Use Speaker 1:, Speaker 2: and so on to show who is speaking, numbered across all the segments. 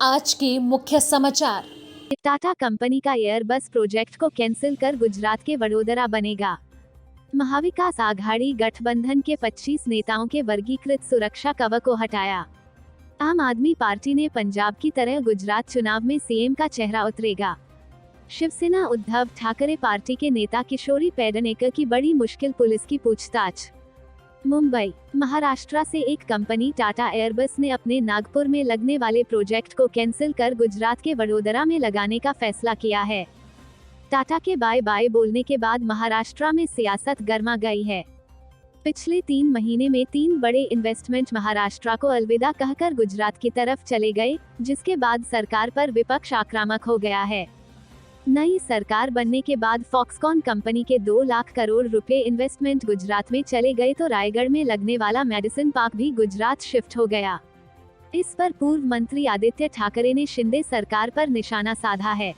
Speaker 1: आज के मुख्य समाचार।
Speaker 2: टाटा कंपनी का एयरबस प्रोजेक्ट को कैंसिल कर गुजरात के वडोदरा बनेगा। महाविकास आघाड़ी गठबंधन के 25 नेताओं के वर्गीकृत सुरक्षा कवर को हटाया। आम आदमी पार्टी ने पंजाब की तरह गुजरात चुनाव में सीएम का चेहरा उतरेगा। शिवसेना उद्धव ठाकरे पार्टी के नेता किशोरी पेडनेकर की बड़ी मुश्किल, पुलिस की पूछताछ। मुंबई, महाराष्ट्र से एक कंपनी टाटा एयरबस ने अपने नागपुर में लगने वाले प्रोजेक्ट को कैंसिल कर गुजरात के वडोदरा में लगाने का फैसला किया है। टाटा के बाय बाय बोलने के बाद महाराष्ट्र में सियासत गर्मा गई है। पिछले 3 महीने में 3 बड़े इन्वेस्टमेंट महाराष्ट्र को अलविदा कहकर गुजरात की तरफ चले गए, जिसके बाद सरकार पर विपक्ष आक्रामक हो गया है। नई सरकार बनने के बाद फॉक्सकॉन कंपनी के 2 लाख करोड़ रुपए इन्वेस्टमेंट गुजरात में चले गए तो रायगढ़ में लगने वाला मेडिसिन पार्क भी गुजरात शिफ्ट हो गया। इस पर पूर्व मंत्री आदित्य ठाकरे ने शिंदे सरकार पर निशाना साधा है।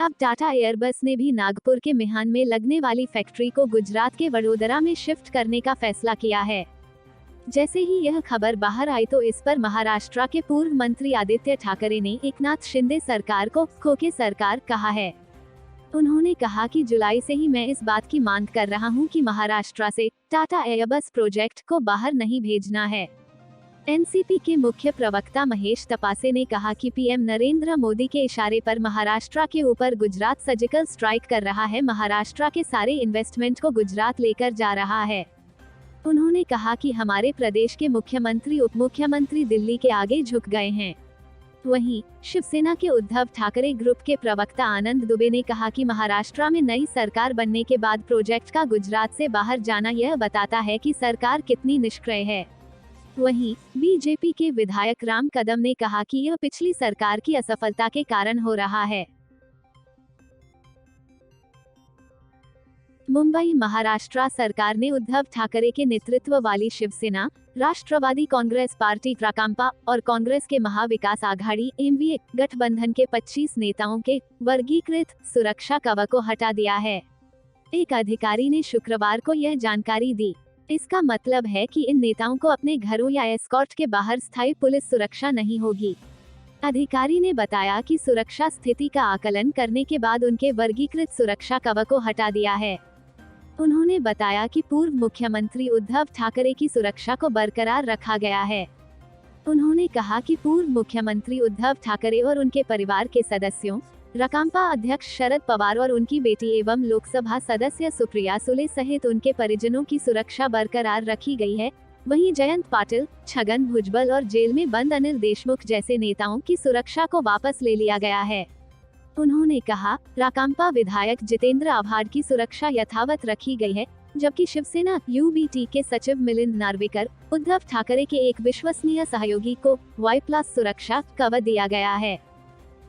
Speaker 2: अब टाटा एयरबस ने भी नागपुर के मिहान में लगने वाली फैक्ट्री को गुजरात के वडोदरा में शिफ्ट करने का फैसला किया है। जैसे ही यह खबर बाहर आई तो इस पर महाराष्ट्र के पूर्व मंत्री आदित्य ठाकरे ने एकनाथ शिंदे सरकार को खोखे सरकार कहा है। उन्होंने कहा कि जुलाई से ही मैं इस बात की मांग कर रहा हूं कि महाराष्ट्र से टाटा एयरबस प्रोजेक्ट को बाहर नहीं भेजना है। एनसीपी के मुख्य प्रवक्ता महेश तपासे ने कहा कि पीएम नरेंद्र मोदी के इशारे पर महाराष्ट्र के ऊपर गुजरात सर्जिकल स्ट्राइक कर रहा है। महाराष्ट्र के सारे इन्वेस्टमेंट को गुजरात लेकर जा रहा है। उन्होंने कहा कि हमारे प्रदेश के मुख्यमंत्री उप मुख्यमंत्री दिल्ली के आगे झुक गए हैं। वहीं शिवसेना के उद्धव ठाकरे ग्रुप के प्रवक्ता आनंद दुबे ने कहा कि महाराष्ट्र में नई सरकार बनने के बाद प्रोजेक्ट का गुजरात से बाहर जाना यह बताता है कि सरकार कितनी निष्क्रिय है। वहीं बीजेपी के विधायक राम कदम ने कहा कि यह पिछली सरकार की असफलता के कारण हो रहा है। मुंबई, महाराष्ट्र सरकार ने उद्धव ठाकरे के नेतृत्व वाली शिवसेना, राष्ट्रवादी कांग्रेस पार्टी राकांपा और कांग्रेस के महाविकास आघाड़ी एमवीए गठबंधन के 25 नेताओं के वर्गीकृत सुरक्षा कवर को हटा दिया है। एक अधिकारी ने शुक्रवार को यह जानकारी दी। इसका मतलब है कि इन नेताओं को अपने घरों या एस्कॉर्ट के बाहर स्थायी पुलिस सुरक्षा नहीं होगी। अधिकारी ने बताया कि सुरक्षा स्थिति का आकलन करने के बाद उनके वर्गीकृत सुरक्षा कवर को हटा दिया है। उन्होंने बताया कि पूर्व मुख्यमंत्री उद्धव ठाकरे की सुरक्षा को बरकरार रखा गया है। उन्होंने कहा कि पूर्व मुख्यमंत्री उद्धव ठाकरे और उनके परिवार के सदस्यों, राकांपा अध्यक्ष शरद पवार और उनकी बेटी एवं लोकसभा सदस्य सुप्रिया सुले सहित उनके परिजनों की सुरक्षा बरकरार रखी गई है। वहीं जयंत पाटिल, छगन भुजबल और जेल में बंद अनिल देशमुख जैसे नेताओं की सुरक्षा को वापस ले लिया गया है। उन्होंने कहा, राकांपा विधायक जितेंद्र आव्हाड की सुरक्षा यथावत रखी गई है, जबकि शिवसेना यूबीटी के सचिव मिलिंद नार्वेकर, उद्धव ठाकरे के एक विश्वसनीय सहयोगी को Y+ सुरक्षा कवर दिया गया है।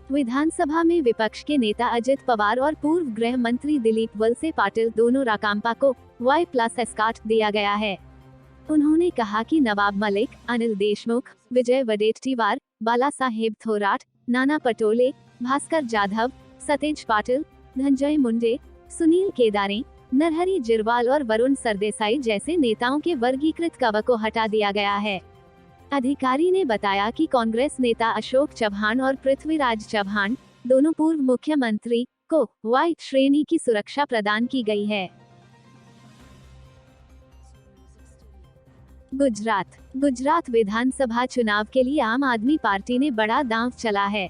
Speaker 2: विधानसभा में विपक्ष के नेता अजित पवार और पूर्व गृह मंत्री दिलीप वलसे पाटिल दोनों राकांपा को Y+ एस्कॉर्ट दिया गया है। उन्होंने कहा कि नवाब मलिक, अनिल देशमुख, विजय वडेट्टीवार, बाला साहेब थोराट, नाना पटोले, भास्कर जाधव, सतेज पाटिल, धनंजय मुंडे, सुनील केदारे, नरहरी जिरवाल और वरुण सरदेसाई जैसे नेताओं के वर्गीकृत कवर को हटा दिया गया है। अधिकारी ने बताया कि कांग्रेस नेता अशोक चव्हाण और पृथ्वीराज चव्हाण, दोनों पूर्व मुख्यमंत्री, को Y श्रेणी की सुरक्षा प्रदान की गई है। गुजरात विधानसभा चुनाव के लिए आम आदमी पार्टी ने बड़ा दांव चला है।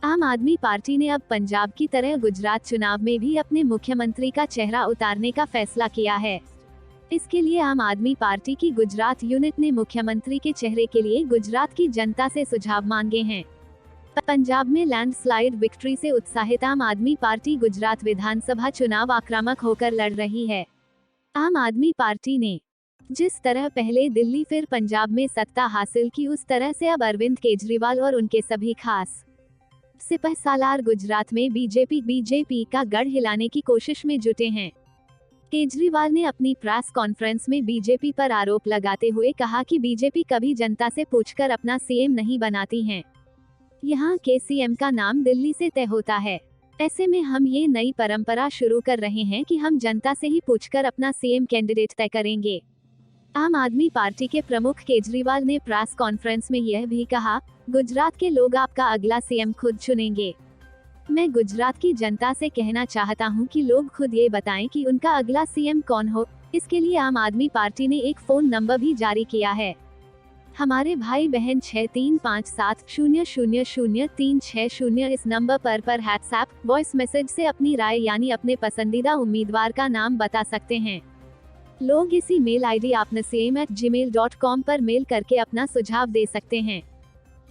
Speaker 2: आम आदमी पार्टी ने अब पंजाब की तरह गुजरात चुनाव में भी अपने मुख्यमंत्री का चेहरा उतारने का फैसला किया है। इसके लिए आम आदमी पार्टी की गुजरात यूनिट ने मुख्यमंत्री के चेहरे के लिए गुजरात की जनता से सुझाव मांगे हैं। पंजाब में लैंडस्लाइड विक्ट्री से उत्साहित आम आदमी पार्टी गुजरात विधानसभा चुनाव आक्रामक होकर लड़ रही है। आम आदमी पार्टी ने जिस तरह पहले दिल्ली फिर पंजाब में सत्ता हासिल की, उस तरह से अब अरविंद केजरीवाल और उनके सभी खास सिपहसालार गुजरात में बीजेपी का गढ़ हिलाने की कोशिश में जुटे हैं। केजरीवाल ने अपनी प्रेस कॉन्फ्रेंस में बीजेपी पर आरोप लगाते हुए कहा कि बीजेपी कभी जनता से पूछकर अपना सीएम नहीं बनाती है। यहाँ के सीएम का नाम दिल्ली से तय होता है। ऐसे में हम ये नई परंपरा शुरू कर रहे हैं कि हम जनता से ही पूछकर अपना सीएम कैंडिडेट तय करेंगे। आम आदमी पार्टी के प्रमुख केजरीवाल ने प्रेस कॉन्फ्रेंस में यह भी कहा, गुजरात के लोग आपका अगला सीएम खुद चुनेंगे। मैं गुजरात की जनता से कहना चाहता हूं कि लोग खुद ये बताएं कि उनका अगला सीएम कौन हो। इसके लिए आम आदमी पार्टी ने एक फोन नंबर भी जारी किया है। हमारे भाई बहन 6357000360 इस नंबर पर व्हाट्सएप वॉइस मैसेज से अपनी राय यानी अपने पसंदीदा उम्मीदवार का नाम बता सकते हैं। लोग इसी मेल आईडी apnaseam@gmail.com पर मेल करके अपना सुझाव दे सकते हैं।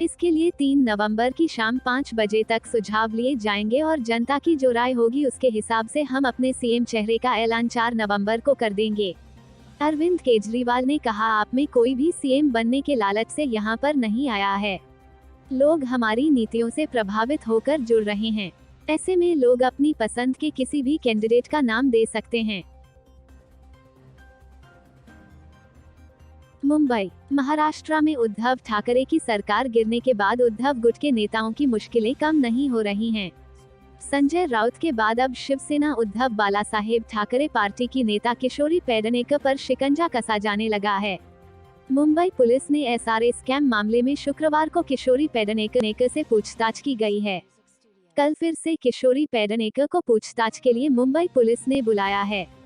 Speaker 2: इसके लिए 3 नवंबर की शाम 5 बजे तक सुझाव लिए जाएंगे और जनता की जो राय होगी उसके हिसाब से हम अपने सीएम चेहरे का ऐलान 4 नवंबर को कर देंगे। अरविंद केजरीवाल ने कहा, आप में कोई भी सीएम बनने के लालच से यहाँ पर नहीं आया है। लोग हमारी नीतियों से प्रभावित होकर जुड़ रहे हैं। ऐसे में लोग अपनी पसंद के किसी भी कैंडिडेट का नाम दे सकते हैं। मुंबई, महाराष्ट्र में उद्धव ठाकरे की सरकार गिरने के बाद उद्धव गुट के नेताओं की मुश्किलें कम नहीं हो रही हैं। संजय राउत के बाद अब शिवसेना उद्धव बालासाहेब ठाकरे पार्टी की नेता किशोरी पेडनेकर पर शिकंजा कसा जाने लगा है। मुंबई पुलिस ने एसआरए स्कैम मामले में शुक्रवार को किशोरी पेडनेकर से पूछताछ की गई है। कल फिर से किशोरी पेडनेकर को पूछताछ के लिए मुंबई पुलिस ने बुलाया है।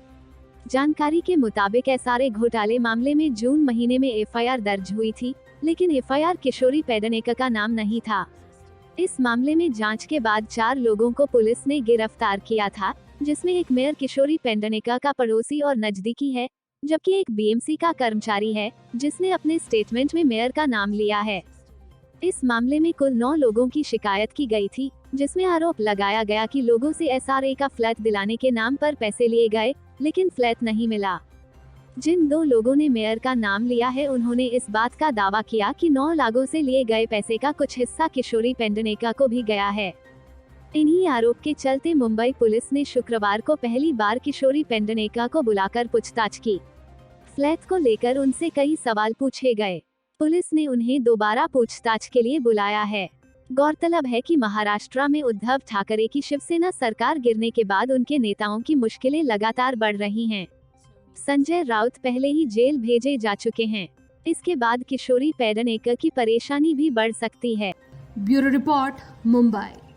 Speaker 2: जानकारी के मुताबिक एसआरए घोटाले मामले में जून महीने में एफआईआर दर्ज हुई थी, लेकिन एफआईआर किशोरी पेडनेकर का नाम नहीं था। इस मामले में जांच के बाद 4 लोगों को पुलिस ने गिरफ्तार किया था, जिसमें एक मेयर किशोरी पेडनेकर का पड़ोसी और नजदीकी है, जबकि एक बीएमसी का कर्मचारी है, जिसने अपने स्टेटमेंट में मेयर का नाम लिया है। इस मामले में कुल 9 लोगों की शिकायत की गई थी, जिसमें आरोप लगाया गया कि लोगों से एसआरए का फ्लैट दिलाने के नाम पर पैसे लिए गए, लेकिन फ्लैट नहीं मिला। जिन 2 लोगों ने मेयर का नाम लिया है, उन्होंने इस बात का दावा किया कि 9 लोगों से लिए गए पैसे का कुछ हिस्सा किशोरी पेडनेकर को भी गया है। इन्हीं आरोप के चलते मुंबई पुलिस ने शुक्रवार को पहली बार किशोरी पेडनेकर को बुलाकर पूछताछ की। फ्लैट को लेकर उनसे कई सवाल पूछे गए। पुलिस ने उन्हें दोबारा पूछताछ के लिए बुलाया है। गौरतलब है कि महाराष्ट्र में उद्धव ठाकरे की शिवसेना सरकार गिरने के बाद उनके नेताओं की मुश्किलें लगातार बढ़ रही हैं। संजय राउत पहले ही जेल भेजे जा चुके हैं। इसके बाद किशोरी पेडनेकर की परेशानी भी बढ़ सकती है।
Speaker 1: Bureau report, Mumbai.